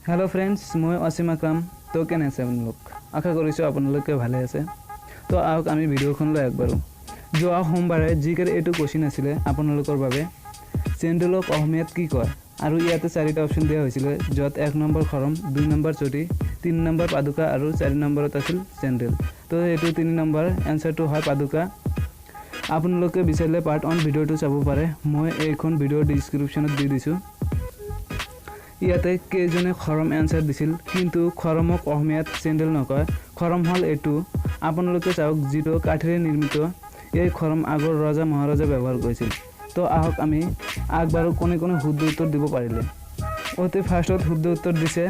hello friends मैं असीम आक्राम तो केने আছে আপোনালোক আশা কৰিছো আপোনালোকে ভালে আছে তো আহক আমি ভিডিওখন লৈ আগবাঢ়ো যোৱা সোমবাৰে জিকেৰ এটো কোশ্চেন আছিল আপোনালোকৰ বাবে চেণ্ডেলক অসমীয়াত কি কয় আৰু ইয়াতে চাৰিটা অপচন দিয়া হৈছিল যত 1 নম্বৰ খৰম 2 নম্বৰ চটি 3 নম্বৰ পাদুকা আৰু 4 নম্বৰত আছিল চেণ্ডেল তো এটো 3 নম্বৰ আনসাৰটো হয় পাদুকা আপোনালোকে বিচাৰিলে পাৰ্ট 1 ভিডিওটো চাব পাৰে মই এইখন ভিডিও ডেসক্ৰিপচনত দি দিছো ইয়াতে কেজনে খৰম আনসাৰ দিছিল কিন্তু খৰমক অসমীয়াত চেণ্ডেল নকয় খৰম হল এটো আপোনালোকে চাওক যিটো কাঠেৰে নিৰ্মিত এই খৰম আগৰ ৰজা মহাৰাজা ব্যৱহাৰ কৰিছিল তো আহক আমি আগবাৰো কোনে কোনে শুদ্ধ উত্তৰ দিব পাৰিলে অতি ফাৰ্ষ্টত শুদ্ধ উত্তৰ দিছে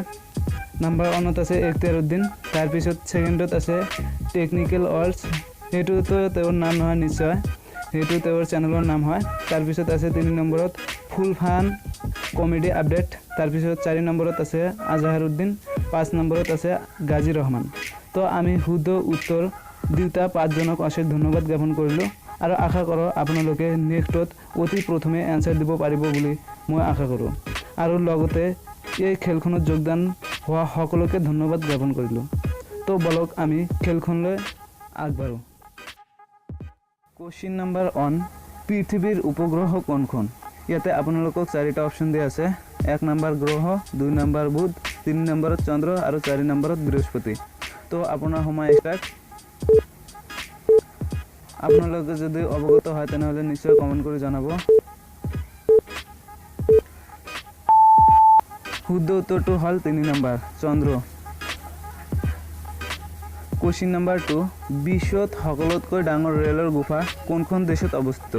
নাম্বাৰ 1ত আছে ইখতিয়াৰুদ্দিন তাৰ পিছত সেকেন্ডত আছে টেকনিক্যাল ওয়াৰ্ডস হেতু তো তেওঁৰ নাম নহয় নিশ্চয় হেতু তেওঁৰ চেনেলৰ নাম হয় তাৰ পিছত আছে 3 নম্বৰত ফুল ফান কমেডি আপডেট তাৰ পিছত 4 নম্বৰত আছে আজহাৰউদ্দিন 5 নম্বৰত আছে গাজী ৰহমান তো আমি শুদ্ধ উত্তৰ দুটা পাঁচজনক অশেষ ধন্যবাদ জ্ঞাপন কৰিলো আৰু আশা কৰো আপোনালোকে নেক্সটত অতি প্ৰথমে আনসাৰ দিব পাৰিব বুলি মই আশা কৰো আৰু লগতে এই খেলখনত যোগদান হোৱা সকলোকে ধন্যবাদ জ্ঞাপন কৰিলো তো বলক আমি খেলখনলৈ আগবাঢ়ো কোশ্চেন নাম্বাৰ 1 পৃথিৱীৰ উপগ্ৰহ কোনখন ইয়াতে আপোনালোকক চাৰিটা অপচন দিয়া আছে 1 নম্বৰ গ্ৰহ 2 নম্বৰ বুধ 3 নম্বৰত চন্দ্ৰ আৰু 4 নম্বৰত বৃহস্পতি তো আপোনাৰ সময় স্টাৰ্ট আপোনালোকে যদি অৱগত হয় তেনেহলে নিশ্চয় কমেন্ট কৰি জনাব শুদ্ধ উত্তৰটো হল 3 নম্বৰ চন্দ্ৰ কোশ্চেন নাম্বাৰ 2 বিশ্বত সকলোতকৈ ডাঙৰ ৰেলৰ গুফা কোনখন দেশত অৱস্থিত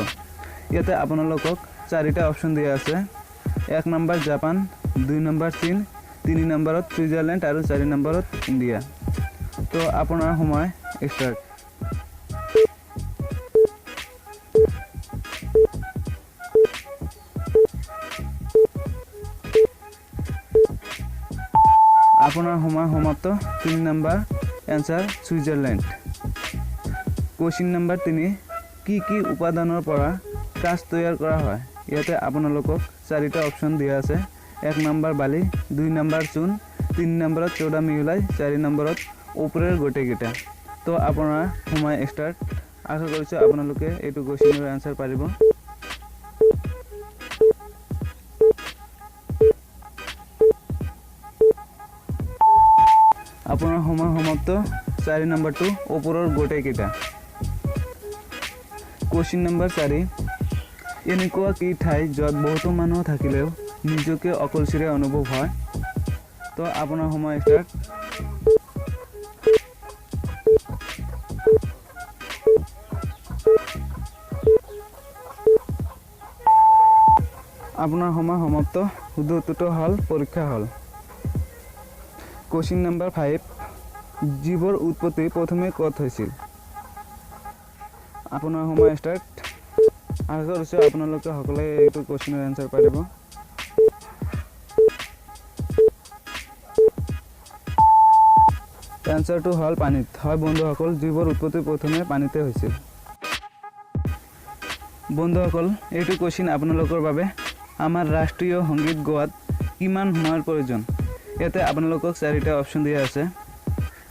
ইয়াতে আপোনালোকক চাৰিটা অপচন দিয়া আছে 1 নম্বৰ জাপান 2 নম্বৰ চীন 3 নম্বৰত সুইজাৰলেণ্ড আৰু 4 নম্বৰত ইণ্ডিয়া তো আপোনাৰ সময় স্টাৰ্ট আপোনাৰ সময় সমাপ্ত 3 number answer Switzerland question number 3 কি উপাদানৰ পৰা কাঁচ তৈয়াৰ কৰা হয় ইয়াতে আপোনালোকক চাৰিটা অপচন দিয়া আছে 1 নম্বৰ বালি 2 নম্বৰ চূন 3 নম্বৰত চোডা মিহলাই 4 নম্বৰত ওপৰৰ গোটেইকেইটা তো আপোনাৰ সময় স্টাৰ্ট আশা কৰিছো আপোনালোকে এইটো কোশ্চেনৰ আনসাৰ পাৰিব আপোনাৰ সময় সমাপ্ত 4 নম্বৰটো ওপৰৰ গোটেইকেইটা কোশ্চেন নম্বৰ 4 এনেকুৱা কি ঠাই যত বহুতো মানুহ থাকিলেও নিজকে অকলশৰীয়া অনুভৱ হয় তো আপোনাৰ সময় স্টাৰ্ট আপোনাৰ সময় সমাপ্ত শুদ্ধ উত্তৰটো হল পৰীক্ষা হল কোশ্চেন নম্বৰ 5 জীৱৰ উৎপত্তি প্ৰথমে ক'ত হৈছিল আপোনাৰ সময় স্টাৰ্ট আশা কৰিছো আপোনালোকে সকলোৱে এইটো কোশ্চেনৰ আনসাৰ পাৰিব আনসাৰটো হল পানীত হয় বন্ধুসকল জীৱৰ উৎপত্তি প্ৰথমে পানীতে হৈছিল বন্ধুসকল এইটো কোশ্চেন আপোনালোকৰ বাবে আমাৰ ৰাষ্ট্ৰীয় সংগীত গোৱাত কিমান সময়ৰ প্ৰয়োজন ইয়াতে আপোনালোকক চাৰিটা অপচন দিয়া আছে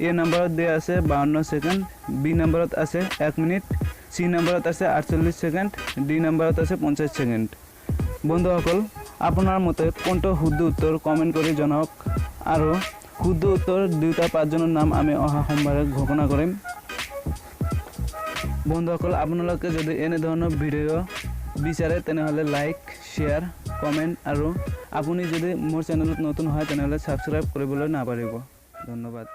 এ নম্বৰত দিয়া আছে 52 সেকেন্ড বি নম্বৰত আছে 1 মিনিট সি নম্বৰত আছে 48 সেকেন্ড ডি নম্বৰত আছে 50 সেকেন্ড বন্ধুসকল আপোনাৰ মতে কোনটো শুদ্ধ উত্তৰ কমেন্ট কৰি জনাওক আৰু শুদ্ধ উত্তৰ দুটা পাঁচজনৰ নাম আমি অহা সোমবাৰে ঘোষণা কৰিম বন্ধুসকল আপোনালোকে যদি এনে ধৰণৰ ভিডিও বিচাৰে তেনেহলে লাইক শেয়াৰ কমেন্ট আৰু আপুনি যদি মোৰ চেনেলত নতুন হয় তেনেহলে সাবস্ক্ৰাইব কৰিবলৈ নাপাহৰিব ধন্যবাদ